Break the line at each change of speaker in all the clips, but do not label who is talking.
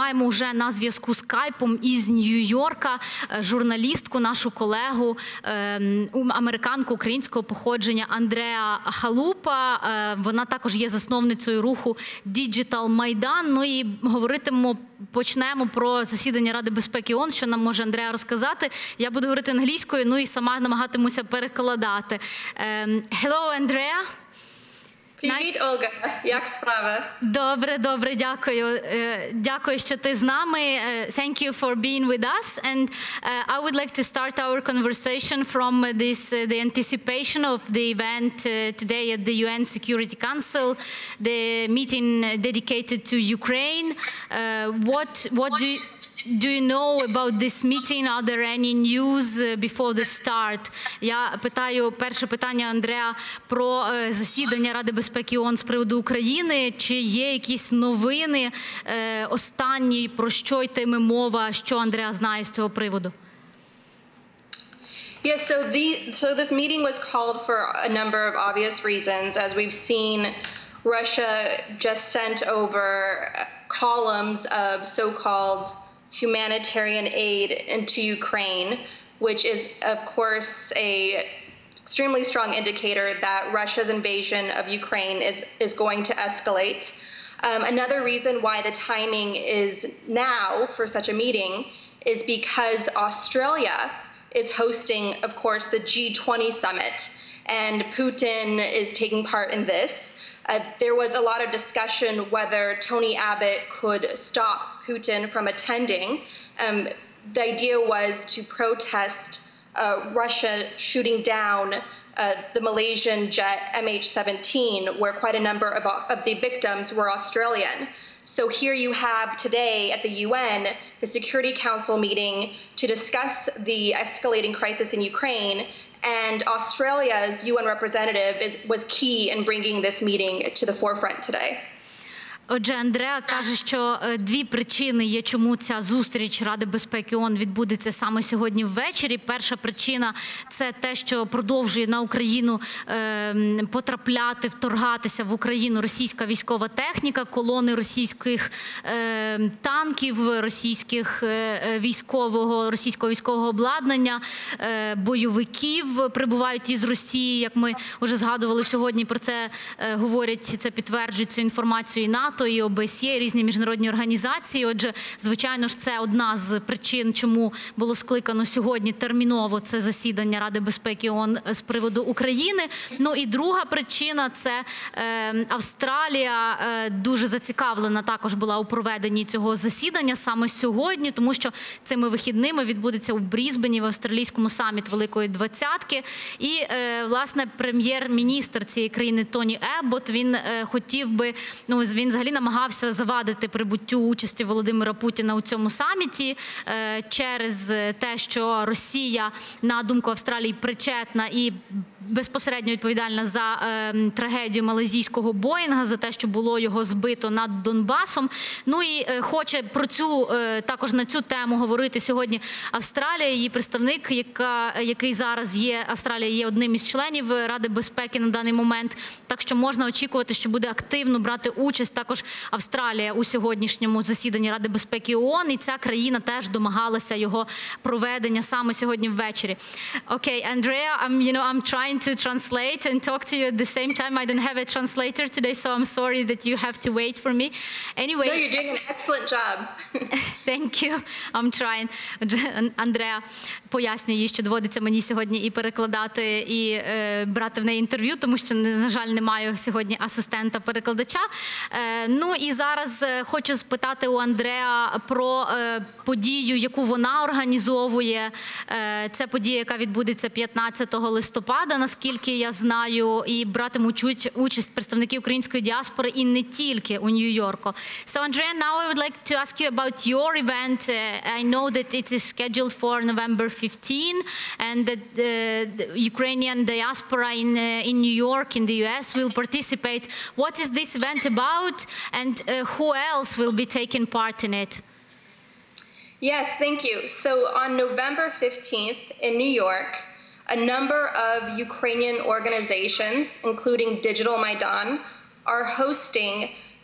маємо вже на зв'язку скайпом із Нью-Йорка журналістку, нашу колегу, американку українського походження Андреа Халупа. Вона також є засновницею руху Digital Maidan. Ну і почнемо про засідання Ради безпеки ООН, що нам може Андреа розказати. Я буду говорити англійською, ну і сама намагатимуся перекладати. Hello, Андреа.
Привіт, Ольга. Як справи?
Добре, добре, дякую. Дякую, що ти з нами. Thank you for being with us. And I would like to start our conversation from the anticipation of the event today at the UN Security Council, the meeting dedicated to Ukraine. Do you know about this meeting? Are there any news before the start? Я питаю, перше питання, Андреа, про засідання Ради безпеки ООН з приводу України. Чи є якісь новини останні, про що йтиме мова, що Андреа знає з цього приводу?
Yes, so this meeting was called for a number of obvious reasons. As we've seen, Russia just sent over columns of so-called humanitarian aid into Ukraine, which is, of course, an extremely strong indicator that Russia's invasion of Ukraine is going to escalate. Another reason why the timing is now for such a meeting is because Australia is hosting, of course, the G20 summit, and Putin is taking part in this. There was a lot of discussion whether Tony Abbott could stop Putin from attending. The idea was to protest Russia shooting down the Malaysian jet MH17, where quite a number of the victims were Australian. So here you have today at the UN, the Security Council meeting to discuss the escalating crisis in Ukraine. And Australia's UN representative was key in bringing this meeting to the forefront today.
Отже, Андреа каже, що дві причини є, чому ця зустріч Ради безпеки ООН відбудеться саме сьогодні ввечері. Перша причина – це те, що продовжує на Україну потрапляти, вторгатися в Україну російська військова техніка, колони російських танків, російського військового обладнання, бойовиків прибувають із Росії, як ми вже згадували сьогодні, про це говорять, це підтверджують цю інформацію і НАТО, і ОБСЄ, і різні міжнародні організації. Отже, звичайно ж, це одна з причин, чому було скликано сьогодні терміново це засідання Ради безпеки ООН з приводу України. Ну і друга причина – це Австралія дуже зацікавлена також була у проведенні цього засідання саме сьогодні, тому що цими вихідними відбудеться у Брізбені в австралійському саміт Великої Двадцятки. І, власне, прем'єр-міністр цієї країни Тоні Еббот, він хотів би, він взагалі намагався завадити прибуттю участі Володимира Путіна у цьому саміті через те, що Росія, на думку Австралії, причетна і безпосередньо відповідальна за трагедію малайзійського Боїнга, за те, що було його збито над Донбасом. Ну і хоче про також на цю тему говорити сьогодні Австралія, її представник, який зараз є, Австралія є одним із членів Ради безпеки на даний момент, так що можна очікувати, що буде активно брати участь також Австралія у сьогоднішньому засіданні Ради безпеки ООН, і ця країна теж домагалася його проведення саме сьогодні ввечері. Okay, Andrea, I'm trying to translate and talk to you at the same time. I don't have a translator today, so I'm sorry that you have to wait for me. Anyway.
No, you're doing an excellent job.
Thank you. I'm trying. Андреа пояснює їй, що доводиться мені сьогодні і перекладати, і брати в неї інтерв'ю, тому що, на жаль, не маю сьогодні асистента-перекладача. Ну і зараз хочу спитати у Андреа про подію, яку вона організовує. Це подія, яка відбудеться 15 листопада, наскільки я знаю, і братимуть участь представники української діаспори і не тільки у Нью-Йорку. So, Andrea, now I would like to ask you about your event. I know that it is scheduled for November 15, and that the Ukrainian diaspora in New York, in the US, will participate. What is this event about, and who else will be taking part in it?
Yes, thank you. So on November 15th in New York, a number of Ukrainian organizations, including Digital Maidan, are hosting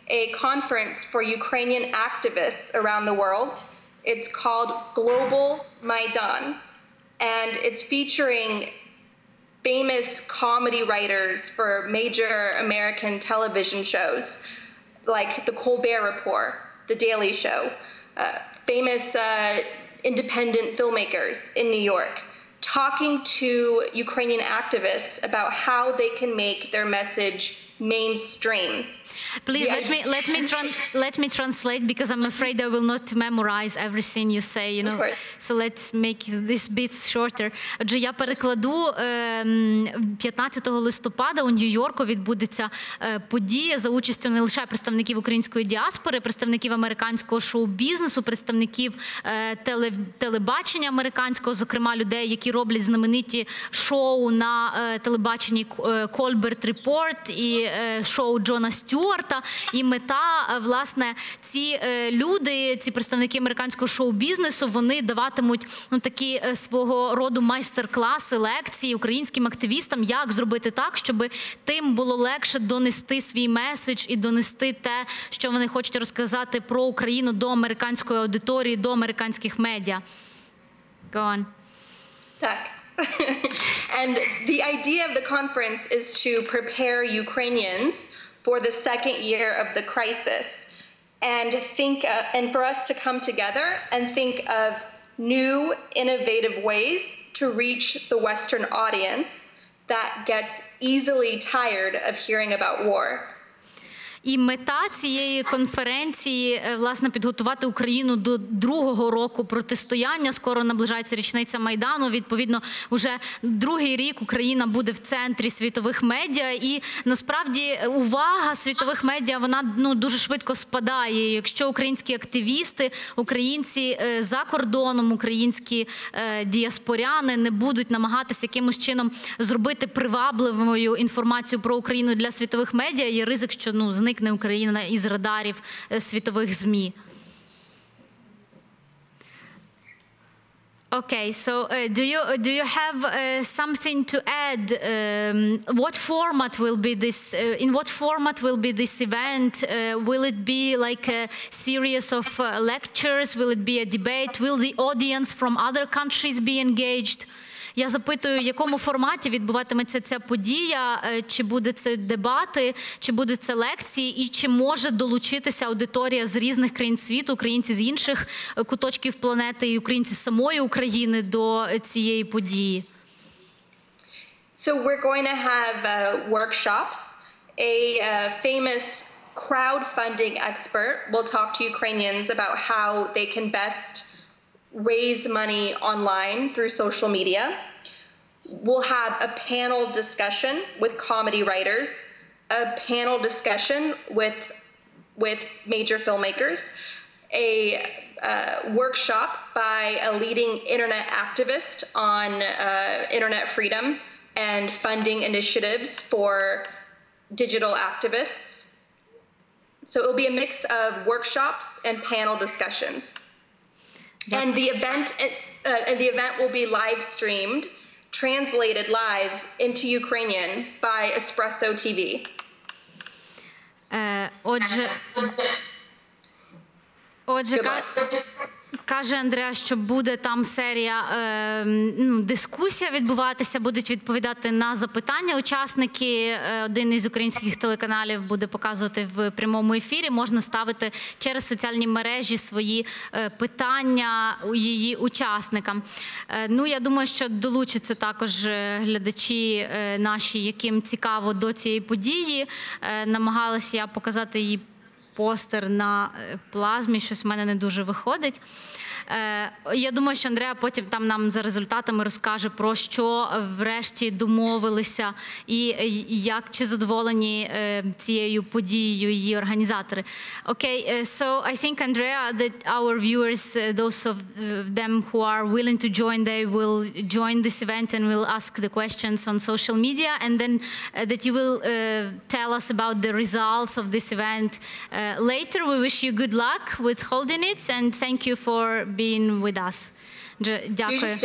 a conference for Ukrainian activists around the world. It's called Global Maidan, and it's featuring famous comedy writers for major American television shows, like The Colbert Report, The Daily Show, famous independent filmmakers in New York, talking to Ukrainian activists about how they can make their message mainstream.
Please let me translate, because I'm afraid I will not memorize everything you say, you know. So let's make this bit shorter. Отже, я перекладу. 15 листопада у Нью-Йорку відбудеться подія за участю не лише представників української діаспори, представників американського шоу-бізнесу, представників телебачення американського, зокрема людей, які роблять знамениті шоу на телебаченні Colbert Report і шоу Джона Стюарта. І мета, власне, ці люди, ці представники американського шоу-бізнесу, вони даватимуть такі свого роду майстер-класи, лекції українським активістам, як зробити так, щоб тим було легше донести свій меседж і донести те, що вони хочуть розказати про Україну до американської аудиторії, до американських медіа. Go on.
Так. And the idea of the conference is to prepare Ukrainians for the second year of the crisis, and for us to come together and think of new, innovative ways to reach the Western audience that gets easily tired of hearing about war.
І мета цієї конференції, власне, підготувати Україну до другого року протистояння. Скоро наближається річниця Майдану. Відповідно, уже другий рік Україна буде в центрі світових медіа. І, насправді, увага світових медіа, вона дуже швидко спадає. Якщо українські активісти, українці за кордоном, українські діаспоряни не будуть намагатися якимось чином зробити привабливою інформацію про Україну для світових медіа, є ризик, що, зникне Україна із радарів світових ЗМІ. Okay, so do you have something to add? What format will be this? In what format will be this event? Will it be like a series of lectures? Will it be a debate? Will the audience from other countries be engaged? Я запитую, в якому форматі відбуватиметься ця подія, чи буде це дебати, чи будуть це лекції, і чи може долучитися аудиторія з різних країн світу, українці з інших куточків планети і українці з самої України до цієї події.
So we're going to have workshops. A famous crowdfunding expert will talk to Ukrainians about how they can best raise money online through social media. We'll have a panel discussion with comedy writers, a panel discussion with major filmmakers, a workshop by a leading internet activist on internet freedom and funding initiatives for digital activists. So it will be a mix of workshops and panel discussions. And the event will be live streamed, translated live into Ukrainian by Espresso TV.
Отже, каже Андреа, що буде там серія, дискусія відбуватися, будуть відповідати на запитання учасники. Один із українських телеканалів буде показувати в прямому ефірі. Можна ставити через соціальні мережі свої питання її учасникам. Я думаю, що долучаться також глядачі наші, яким цікаво до цієї події. Намагалася я показати її постер на плазмі, щось в мене не дуже виходить. Я думаю, що Андреа потім там нам за результатами розкаже, про що врешті домовилися і як, чи задоволені цією подією її організатори. Okay, so I think, Andrea, that our viewers, those of them who are willing to join, they will join this event and will ask the questions on social media, and then that you will tell us about the results of this event later. We wish you good luck with holding it, and thank you for being with us. Дякую.